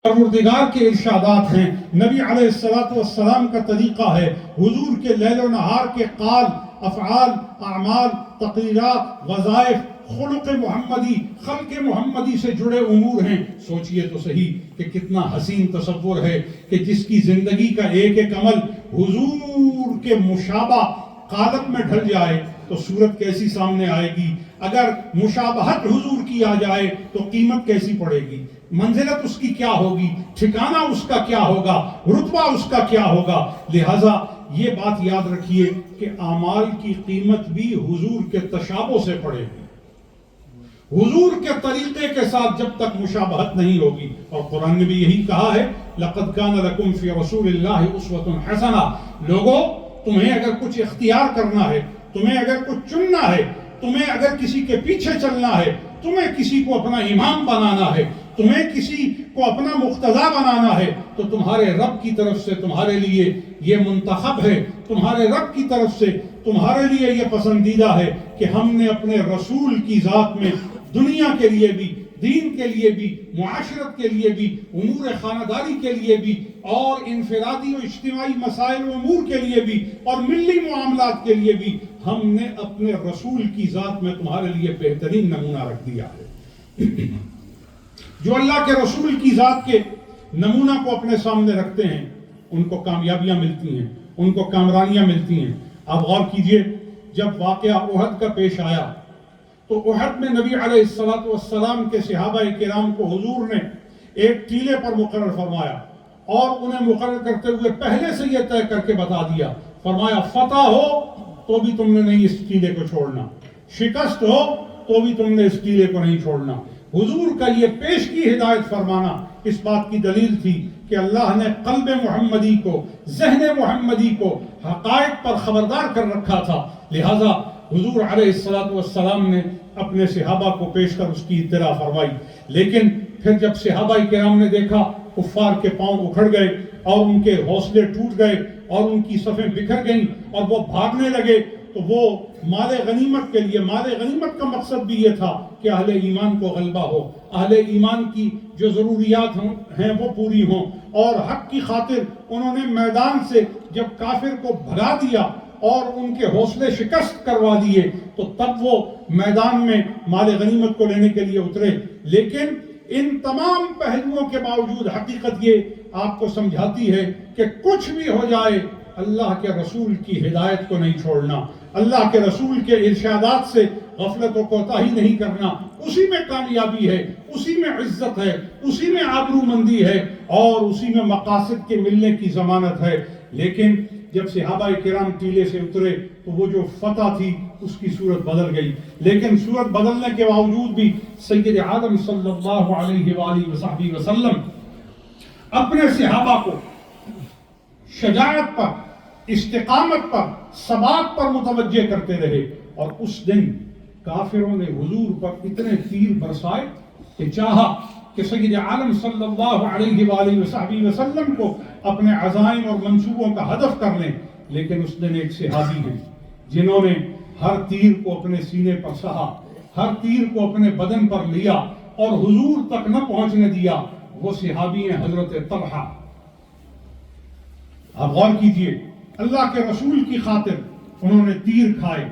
پروردگار کے ارشادات ہیں، نبی علیہ السلام کا طریقہ ہے، حضور کے لیل و نہار کے قال، افعال، اعمال، تقریرات، وظائف، خلق محمدی، خلق محمدی سے جڑے امور ہیں۔ سوچئے تو صحیح کہ کتنا حسین تصور ہے کہ جس کی زندگی کا ایک ایک عمل حضور کے مشابہ قالب میں ڈھل جائے تو صورت کیسی سامنے آئے گی، اگر مشابہت حضور کی آ جائے تو قیمت کیسی پڑے گی، منزلت اس کی کیا ہوگی، ٹھکانہ اس کا کیا ہوگا، رتبہ اس کا کیا ہوگا۔ لہٰذا یہ بات یاد رکھیے کہ اعمال کی قیمت بھی حضور کے تشابہ سے پڑے گی، حضور کے طریقے کے ساتھ جب تک مشابہت نہیں ہوگی۔ اور قرآن نے بھی یہی کہا ہے، لَقَدْ كَانَ لَكُمْ فِي رَسُولِ اللَّهِ أُسْوَةٌ حَسَنَةٌ۔ لوگوں، تمہیں اگر کچھ اختیار کرنا ہے، تمہیں اگر کچھ چننا ہے، تمہیں اگر کسی کے پیچھے چلنا ہے، تمہیں کسی کو اپنا امام بنانا ہے، تمہیں کسی کو اپنا مقتدیٰ بنانا ہے، تو تمہارے رب کی طرف سے تمہارے لیے یہ منتخب ہے، تمہارے رب کی طرف سے تمہارے لیے یہ پسندیدہ ہے کہ ہم نے اپنے رسول کی ذات میں دنیا کے لیے بھی، دین کے لیے بھی، معاشرت کے لیے بھی، امور خانداری کے لیے بھی، اور انفرادی و اجتماعی مسائل و امور کے لیے بھی، اور ملی معاملات کے لیے بھی، ہم نے اپنے رسول کی ذات میں تمہارے لیے بہترین نمونہ رکھ دیا ہے۔ جو اللہ کے رسول کی ذات کے نمونہ کو اپنے سامنے رکھتے ہیں ان کو کامیابیاں ملتی ہیں، ان کو کامرانیاں ملتی ہیں۔ آپ غور کیجئے، جب واقعہ احد کا پیش آیا تو احد میں نبی علیہ السلام کے صحابہ کرام کو حضور نے ایک ٹیلے پر مقرر فرمایا، اور انہیں مقرر کرتے ہوئے پہلے سے یہ طے کر کے بتا دیا، فرمایا فتح ہو تو بھی تم نے نہیں اس ٹیلے کو چھوڑنا، شکست ہو تو بھی تم نے اس ٹیلے کو نہیں چھوڑنا۔ حضور کا یہ پیش کی ہدایت فرمانا اس بات کی دلیل تھی کہ اللہ نے قلب محمدی کو، ذہن محمدی کو حقائق پر خبردار کر رکھا تھا، لہٰذا حضور علیہ السلام نے اپنے صحابہ کو پیش کر اس کی اطلاع فرمائی۔ لیکن پھر جب صحابہ کرام نے دیکھا کفار کے پاؤں اکھڑ گئے اور ان کے حوصلے ٹوٹ گئے اور ان کی صفیں بکھر گئیں اور وہ بھاگنے لگے، تو وہ مال غنیمت کے لیے، مال غنیمت کا مقصد بھی یہ تھا کہ اہل ایمان کو غلبہ ہو، اہل ایمان کی جو ضروریات ہیں وہ پوری ہوں، اور حق کی خاطر انہوں نے میدان سے جب کافر کو بھگا دیا اور ان کے حوصلے شکست کروا دیے تو تب وہ میدان میں مال غنیمت کو لینے کے لیے اترے۔ لیکن ان تمام پہلوؤں کے باوجود حقیقت یہ آپ کو سمجھاتی ہے کہ کچھ بھی ہو جائے اللہ کے رسول کی ہدایت کو نہیں چھوڑنا، اللہ کے رسول کے ارشادات سے غفلت و کوتاہی نہیں کرنا، اسی میں کامیابی ہے، اسی میں عزت ہے، اسی میں آبرو مندی ہے، اور اسی میں مقاصد کے ملنے کی ضمانت ہے۔ لیکن جب صحابہ کرام ٹیلے سے اترے تو وہ جو فتح تھی اس کی صورت بدل گئی، لیکن صورت بدلنے کے باوجود بھی سید عالم صلی اللہ علیہ وآلہ وسلم اپنے صحابہ کو شجاعت پر، استقامت پر، ثبات پر متوجہ کرتے رہے، اور اس دن کافروں نے حضور پر اتنے تیر برسائے کہ چاہا کہ سید عالم صلی اللہ علیہ وآلہ وسلم کو اپنے عزائم اور منصوبوں کا ہدف کر لیں، لیکن اس دن ایک صحابی ہیں جنہوں نے ہر تیر کو اپنے سینے پر سہا، ہر تیر کو اپنے بدن پر لیا اور حضور تک نہ پہنچنے دیا۔ وہ صحابی ہیں حضرت طلحہ۔ آپ غور کیجئے، اللہ کے رسول کی خاطر انہوں نے تیر کھائے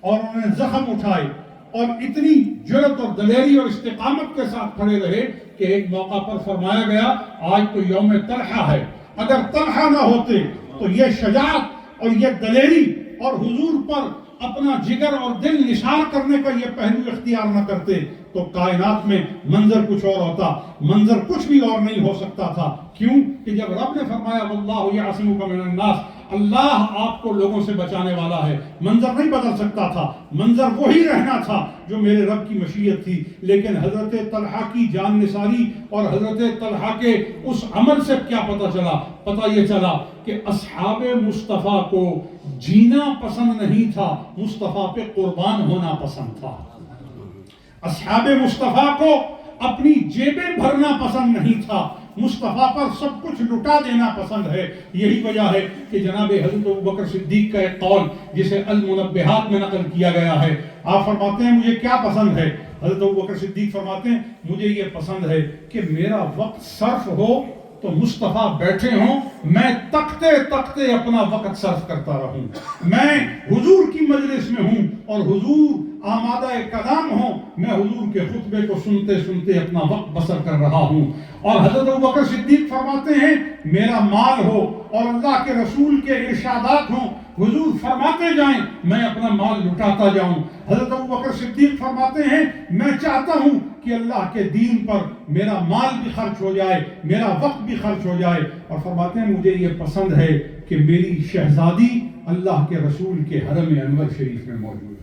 اور انہوں نے زخم اٹھائے اور اتنی جرأت اور دلیری اور استقامت کے ساتھ کھڑے رہے کہ ایک موقع پر فرمایا گیا آج تو یوم طلحہ ہے، اگر طلحہ نہ ہوتے تو یہ شجاعت اور یہ دلیری اور حضور پر اپنا جگر اور دل نثار کرنے کا یہ پہلو اختیار نہ کرتے تو کائنات میں منظر کچھ اور ہوتا، منظر کچھ بھی اور نہیں ہو سکتا تھا۔ کیوں کہ جب رب نے فرمایا واللہ یعصمک من الناس، اللہ آپ کو لوگوں سے بچانے والا ہے، منظر نہیں بدل سکتا تھا، منظر وہی رہنا تھا جو میرے رب کی مشیت تھی۔ لیکن حضرت طلحہ کی جان نثاری اور حضرت طلحہ کے اس عمل سے کیا پتہ چلا؟ پتہ یہ چلا کہ اصحاب مصطفیٰ کو جینا پسند نہیں تھا، مصطفیٰ پہ قربان ہونا پسند تھا۔ اصحاب مصطفیٰ کو اپنی جیبیں بھرنا پسند نہیں تھا، مصطفیٰ پر سب کچھ لٹا دینا پسند ہے۔ یہی وجہ ہے کہ جناب حضرت ابوبکر صدیق کا ایک قول جسے المنبہات میں نقل کیا گیا ہے، آپ فرماتے ہیں مجھے کیا پسند ہے؟ حضرت ابوبکر صدیق فرماتے ہیں مجھے یہ پسند ہے کہ میرا وقت صرف ہو تو مصطفیٰ بیٹھے ہوں، میں تکتے تکتے اپنا وقت صرف کرتا رہوں، میں حضور کی مجلس میں ہوں اور حضور آمادہ کلام ہوں، میں حضور کے خطبے کو سنتے سنتے اپنا وقت بسر کر رہا ہوں۔ اور حضرت ابوبکر صدیق فرماتے ہیں میرا مال ہو اور اللہ کے رسول کے ارشادات ہوں، حضور فرماتے جائیں میں اپنا مال لٹاتا جاؤں۔ حضرت ابوبکر صدیق فرماتے ہیں میں چاہتا ہوں کہ اللہ کے دین پر میرا مال بھی خرچ ہو جائے، میرا وقت بھی خرچ ہو جائے، اور فرماتے ہیں مجھے یہ پسند ہے کہ میری شہزادی اللہ کے رسول کے حرم انور شریف میں موجود